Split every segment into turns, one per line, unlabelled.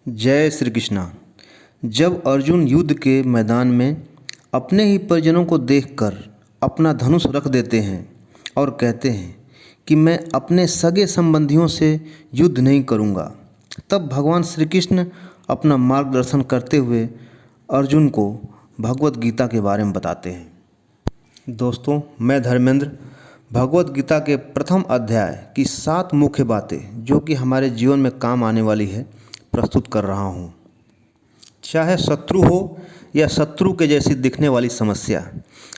जय श्री कृष्णा। जब अर्जुन युद्ध के मैदान में अपने ही परिजनों को देखकर अपना धनुष रख देते हैं और कहते हैं कि मैं अपने सगे संबंधियों से युद्ध नहीं करूंगा, तब भगवान श्री कृष्ण अपना मार्गदर्शन करते हुए अर्जुन को भगवत गीता के बारे में बताते हैं। दोस्तों, मैं धर्मेंद्र भगवत गीता के प्रथम अध्याय की 7 मुख्य बातें जो कि हमारे जीवन में काम आने वाली है प्रस्तुत कर रहा हूँ। चाहे शत्रु हो या शत्रु के जैसी दिखने वाली समस्या,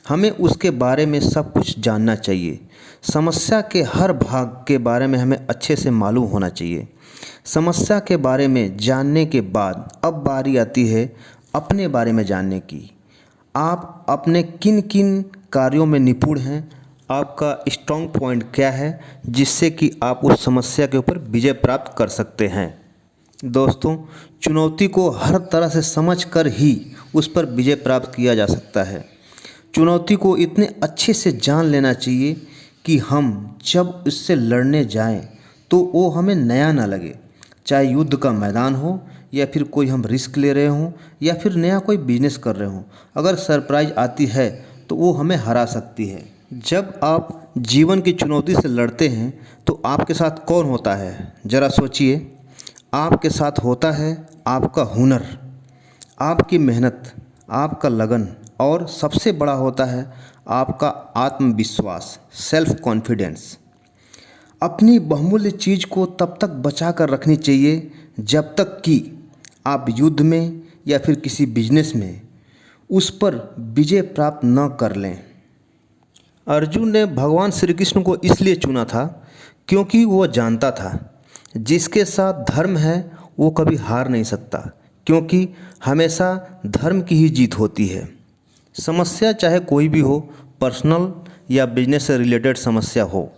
हमें उसके बारे में सब कुछ जानना चाहिए। समस्या के हर भाग के बारे में हमें अच्छे से मालूम होना चाहिए। समस्या के बारे में जानने के बाद अब बारी आती है अपने बारे में जानने की। आप अपने किन किन कार्यों में निपुण हैं, आपका स्ट्रॉन्ग पॉइंट क्या है, जिससे कि आप उस समस्या के ऊपर विजय प्राप्त कर सकते हैं। दोस्तों, चुनौती को हर तरह से समझकर ही उस पर विजय प्राप्त किया जा सकता है। चुनौती को इतने अच्छे से जान लेना चाहिए कि हम जब इससे लड़ने जाएं तो वो हमें नया ना लगे। चाहे युद्ध का मैदान हो या फिर कोई हम रिस्क ले रहे हों या फिर नया कोई बिजनेस कर रहे हों, अगर सरप्राइज आती है तो वो हमें हरा सकती है। जब आप जीवन की चुनौती से लड़ते हैं तो आपके साथ कौन होता है, ज़रा सोचिए। आपके साथ होता है आपका हुनर, आपकी मेहनत, आपका लगन और सबसे बड़ा होता है आपका आत्मविश्वास, सेल्फ कॉन्फिडेंस। अपनी बहुमूल्य चीज़ को तब तक बचा कर रखनी चाहिए जब तक कि आप युद्ध में या फिर किसी बिजनेस में उस पर विजय प्राप्त न कर लें। अर्जुन ने भगवान श्री कृष्ण को इसलिए चुना था क्योंकि वह जानता था जिसके साथ धर्म है वो कभी हार नहीं सकता, क्योंकि हमेशा धर्म की ही जीत होती है। समस्या चाहे कोई भी हो, पर्सनल या बिजनेस से रिलेटेड समस्या हो,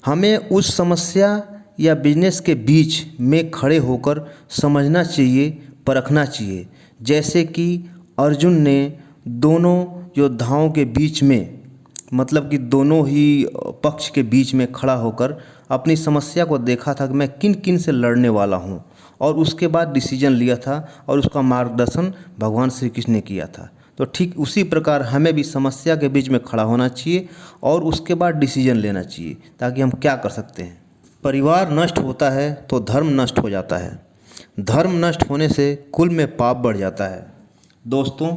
हमें उस समस्या या बिजनेस के बीच में खड़े होकर समझना चाहिए, परखना चाहिए। जैसे कि अर्जुन ने दोनों योद्धाओं के बीच में, मतलब कि दोनों ही पक्ष के बीच में खड़ा होकर अपनी समस्या को देखा था कि मैं किन किन से लड़ने वाला हूँ, और उसके बाद डिसीजन लिया था और उसका मार्गदर्शन भगवान श्री कृष्ण ने किया था। तो ठीक उसी प्रकार हमें भी समस्या के बीच में खड़ा होना चाहिए और उसके बाद डिसीजन लेना चाहिए, ताकि हम क्या कर सकते हैं। परिवार नष्ट होता है तो धर्म नष्ट हो जाता है, धर्म नष्ट होने से कुल में पाप बढ़ जाता है। दोस्तों,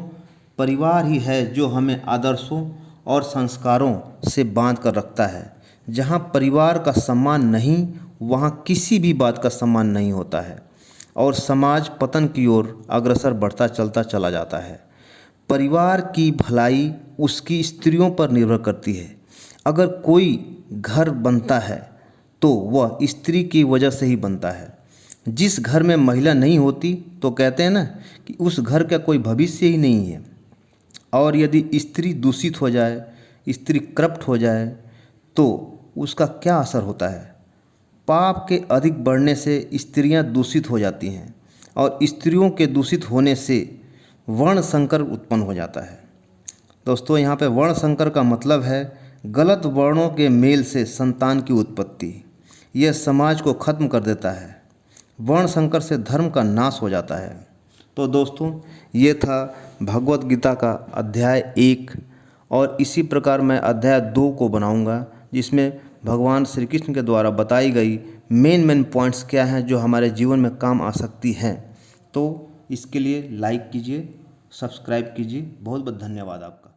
परिवार ही है जो हमें आदर्शों और संस्कारों से बांध कर रखता है। जहाँ परिवार का सम्मान नहीं, वहाँ किसी भी बात का सम्मान नहीं होता है और समाज पतन की ओर अग्रसर बढ़ता चलता चला जाता है। परिवार की भलाई उसकी स्त्रियों पर निर्भर करती है। अगर कोई घर बनता है तो वह स्त्री की वजह से ही बनता है। जिस घर में महिला नहीं होती तो कहते हैं ना कि उस घर का कोई भविष्य ही नहीं है। और यदि स्त्री दूषित हो जाए, स्त्री करप्ट हो जाए, तो उसका क्या असर होता है। पाप के अधिक बढ़ने से स्त्रियां दूषित हो जाती हैं और स्त्रियों के दूषित होने से वर्ण संकर उत्पन्न हो जाता है। दोस्तों, यहाँ पे वर्ण संकर का मतलब है गलत वर्णों के मेल से संतान की उत्पत्ति। यह समाज को खत्म कर देता है। वर्ण संकर से धर्म का नाश हो जाता है। तो दोस्तों, ये था भगवत गीता का अध्याय 1, और इसी प्रकार मैं अध्याय 2 को बनाऊंगा, जिसमें भगवान श्री कृष्ण के द्वारा बताई गई मेन पॉइंट्स क्या हैं जो हमारे जीवन में काम आ सकती हैं। तो इसके लिए लाइक कीजिए, सब्सक्राइब कीजिए। बहुत बहुत धन्यवाद आपका।